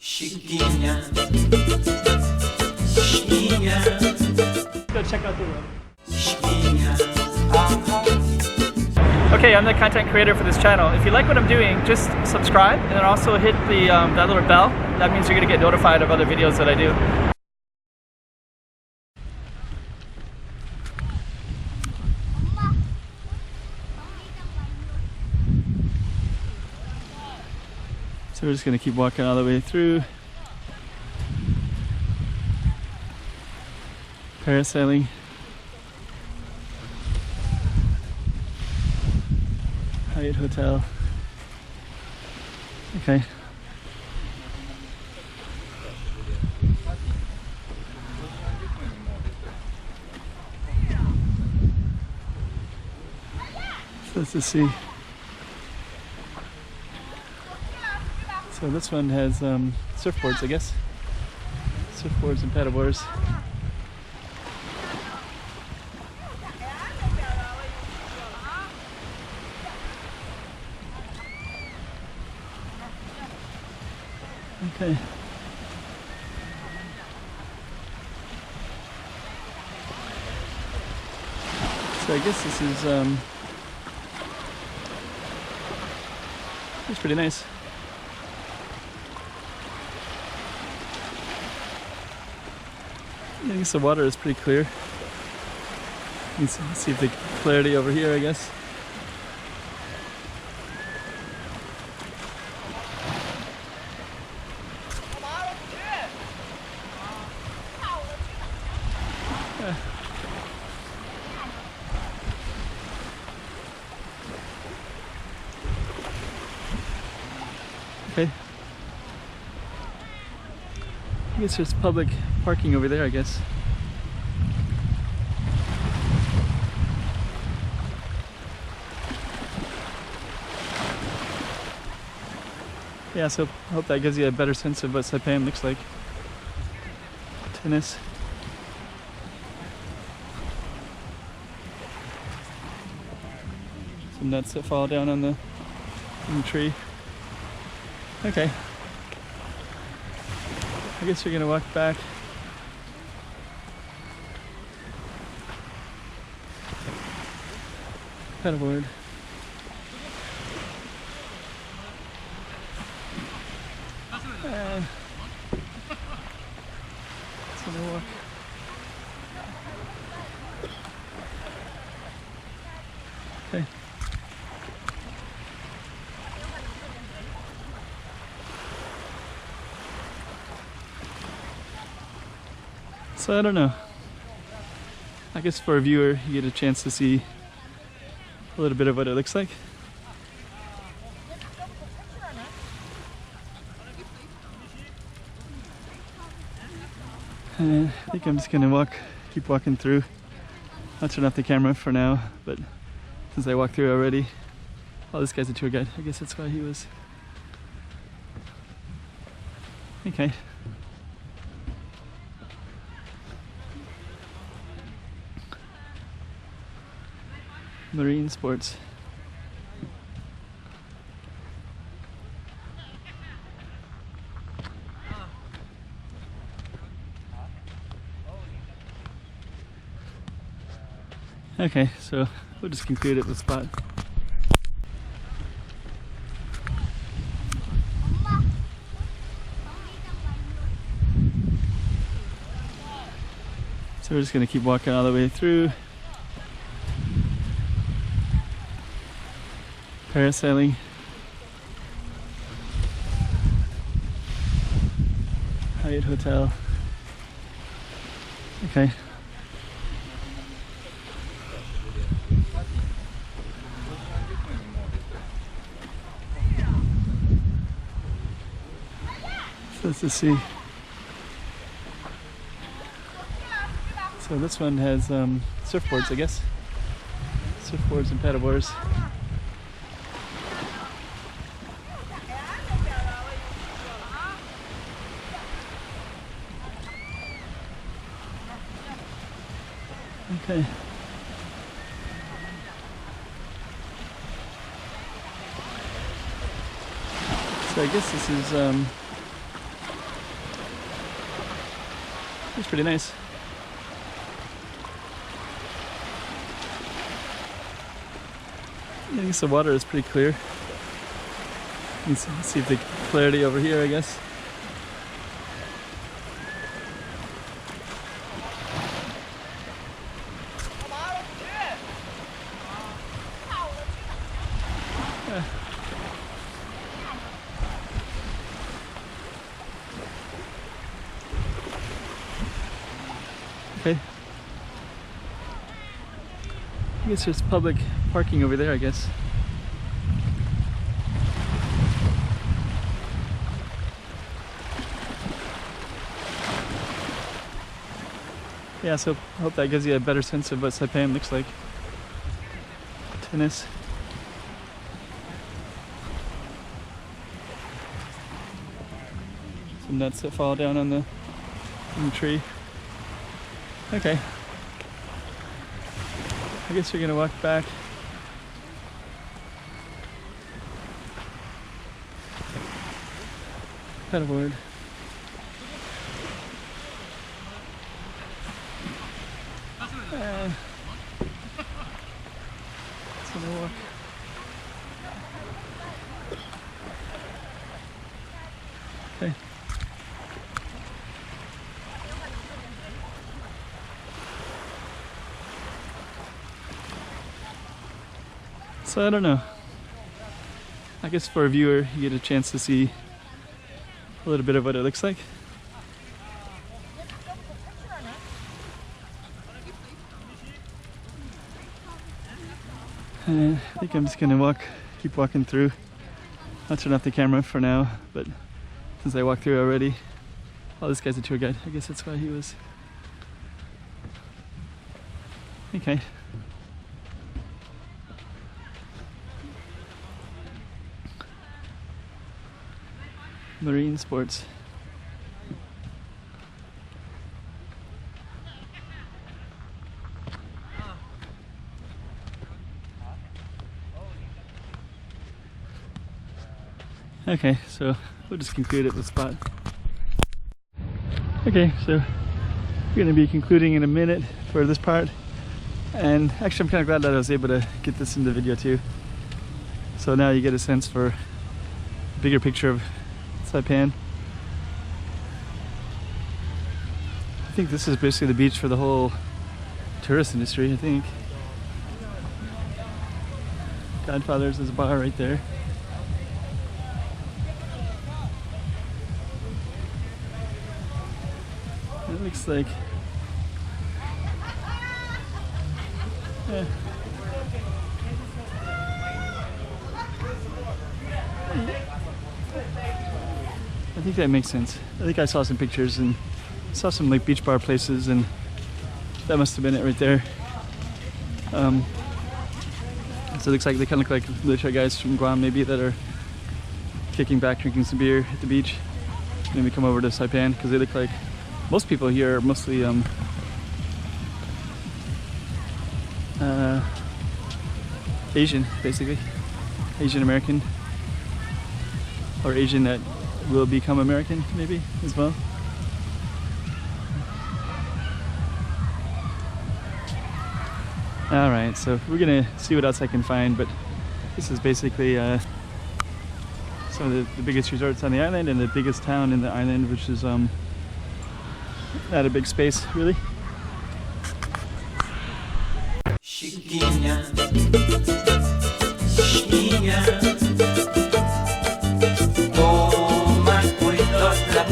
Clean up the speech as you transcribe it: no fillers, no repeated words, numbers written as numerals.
Chiquinha, chiquinha. Go check out the room. Chiquinha. Okay, I'm the content creator for this channel. If you like what I'm doing, just subscribe and then also hit the that little bell. That means you're gonna get notified of other videos that I do. So we're just gonna keep walking all the way through. Parasailing. Hyatt Hotel. Okay. So let's just see. So this one has surfboards, I guess. Surfboards and paddleboards. Okay. So I guess this is it's pretty nice. I guess the water is pretty clear. Let's see if the clarity over here, I guess. Okay. I guess there's public parking over there, I guess. Yeah, so I hope that gives you a better sense of what Saipan looks like. Tennis. Some nuts that fall down on the tree. Okay. I guess we're gonna walk back. Paddleboard. And it's gonna walk. Okay. So I don't know. I guess for a viewer, you get a chance to see a little bit of what it looks like. And I think I'm just gonna keep walking through. I'll turn off the camera for now, but since I walked through already, oh, this guy's a tour guide. I guess that's why he was. Okay. Marine sports. Okay, so we'll just conclude at the spot. So we're just gonna keep walking all the way through. Parasailing. Hyatt Hotel. Okay. So let's just see. So this one has surfboards, I guess. Surfboards and paddleboards. Okay. So I guess this is It's pretty nice. I guess the water is pretty clear. You can see the clarity over here, I guess. Yeah. Okay. I guess there's public parking over there, I guess. Yeah, so I hope that gives you a better sense of what Saipan looks like. Tennis. Some nuts that fall down on the tree. Okay. I guess you're gonna walk back. Paddleboard. And it's gonna walk. Okay. So I don't know. I guess for a viewer, you get a chance to see a little bit of what it looks like. I think I'm just gonna keep walking through. I'll turn off the camera for now, but since I walked through already, oh, this guy's a tour guide. I guess that's why he was. Okay. Marine sports. Okay, so we'll just conclude at the spot. Okay, so we're going to be concluding in a minute for this part. And actually I'm kind of glad that I was able to get this in the video too. So now you get a sense for a bigger picture of Saipan. I think this is basically the beach for the whole tourist industry, I think. Godfather's is a bar right there. It looks like I think that makes sense. I think I saw some pictures and saw some like beach bar places, and that must have been it right there. So it looks like they kind of look like military guys from Guam maybe that are kicking back, drinking some beer at the beach. Maybe come over to Saipan because they look like most people here are mostly Asian, basically. Asian American. Or Asian that will become American, maybe, as well. Alright, so we're gonna see what else I can find, but this is basically some of the biggest resorts on the island and the biggest town in the island, which is not a big space, really. Chiquinha, chiquinha, toma cuidado pra